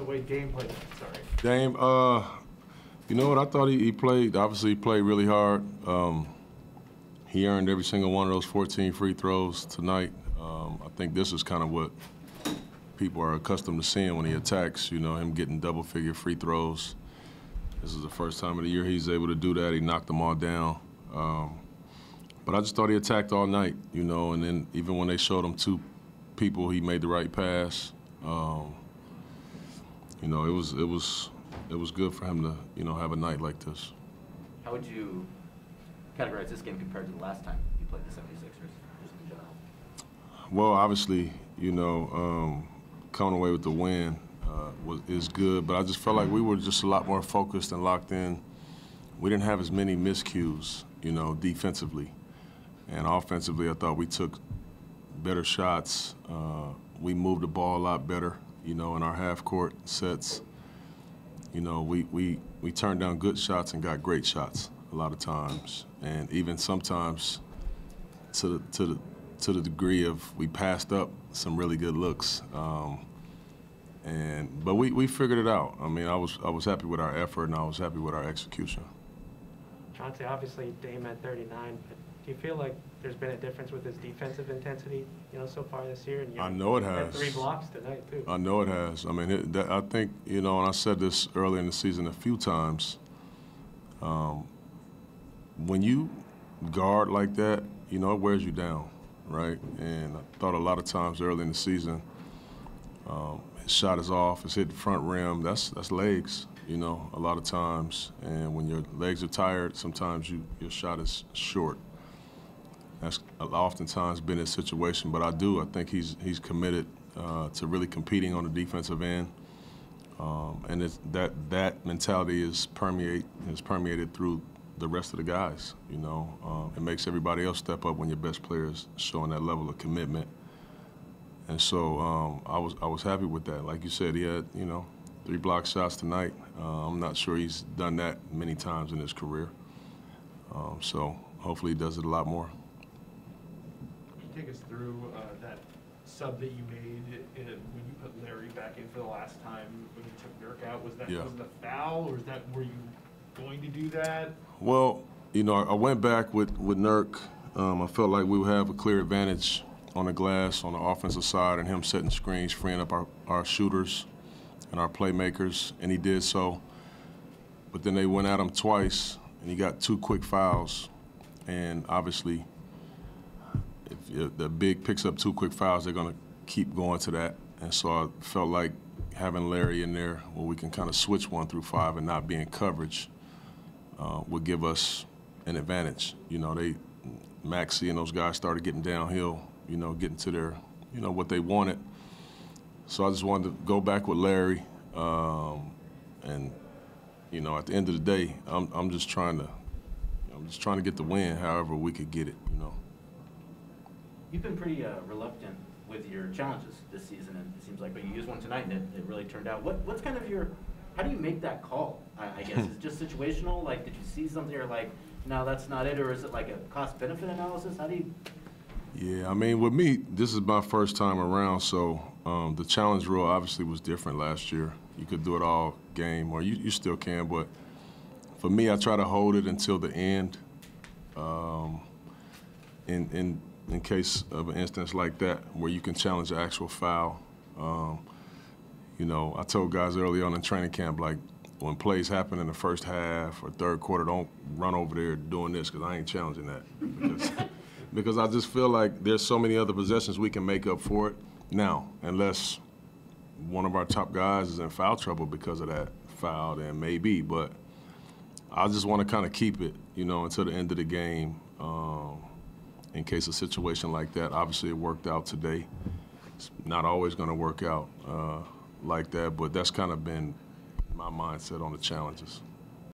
the way Dame played? Sorry. Dame, you know what? I thought he played, obviously he played really hard. He earned every single one of those 14 free throws tonight. I think this is kind of what people are accustomed to seeing when he attacks, you know, him getting double-figure free throws. This is the first time of the year he's able to do that. He knocked them all down. But I just thought he attacked all night, you know, and then even when they showed him two people, he made the right pass. You know, it was good for him to, you know, have a night like this. How would you categorize this game compared to the last time you played the 76ers, just in general? Well, obviously, you know, coming away with the win is good, but I just felt like we were just a lot more focused and locked in. We didn't have as many miscues, you know, defensively. And offensively, I thought we took better shots. We moved the ball a lot better, you know, in our half-court sets. You know, we turned down good shots and got great shots a lot of times. And even sometimes to the degree of we passed up some really good looks. But we figured it out. I mean, I was happy with our effort and I was happy with our execution. Chauncey, obviously Dame at 39, but do you feel like there's been a difference with his defensive intensity, you know, so far this year? And I know it has. had 3 blocks tonight, too. I know it has. I mean, I think, you know, and I said this early in the season a few times, when you guard like that, you know, it wears you down, right? And I thought a lot of times early in the season, his shot is off, it's hit the front rim, that's legs, you know, a lot of times. And when your legs are tired, sometimes your shot is short. That's oftentimes been his situation, but I think he's committed to really competing on the defensive end, and that mentality is permeated through the rest of the guys. You know, it makes everybody else step up when your best player is showing that level of commitment. And so I was happy with that. Like you said, he had, you know, 3 block shots tonight. I'm not sure he's done that many times in his career. So hopefully he does it a lot more. Take us through that sub that you made when you put Larry back in for the last time when you took Nurk out. Was that was it a foul, or were you going to do that? Well, you know, I went back with Nurk. I felt like we would have a clear advantage on the glass on the offensive side, and him setting screens, freeing up our shooters and our playmakers, and he did so. But then they went at him twice, and he got 2 quick fouls, and obviously, if the big picks up 2 quick fouls, they're going to keep going to that. And so I felt like having Larry in there where we can kind of switch 1 through 5 and not be in coverage would give us an advantage. You know, Maxey and those guys started getting downhill, you know, getting to their, you know, what they wanted. So I just wanted to go back with Larry. And, you know, at the end of the day, I'm just trying to get the win however we could get it, you know. You've been pretty reluctant with your challenges this season, and it seems like, but you used one tonight, and it really turned out. What's kind of how do you make that call, I guess? Is it just situational? Like, did you see something, or like, no, that's not it, or is it like a cost-benefit analysis? How do you? Yeah, I mean, with me, this is my first time around, so the challenge rule obviously was different last year. You could do it all game, or you still can, but for me, I try to hold it until the end. In case of an instance like that where you can challenge the actual foul. You know, I told guys early on in training camp, like, when plays happen in the first half or third quarter, don't run over there doing this, because I ain't challenging that. Because I just feel like there's so many other possessions we can make up for it now, unless one of our top guys is in foul trouble because of that foul, then maybe. But I just want to kind of keep it, you know, until the end of the game. In case a situation like that, obviously it worked out today. It's not always going to work out like that, but that's kind of been my mindset on the challenges.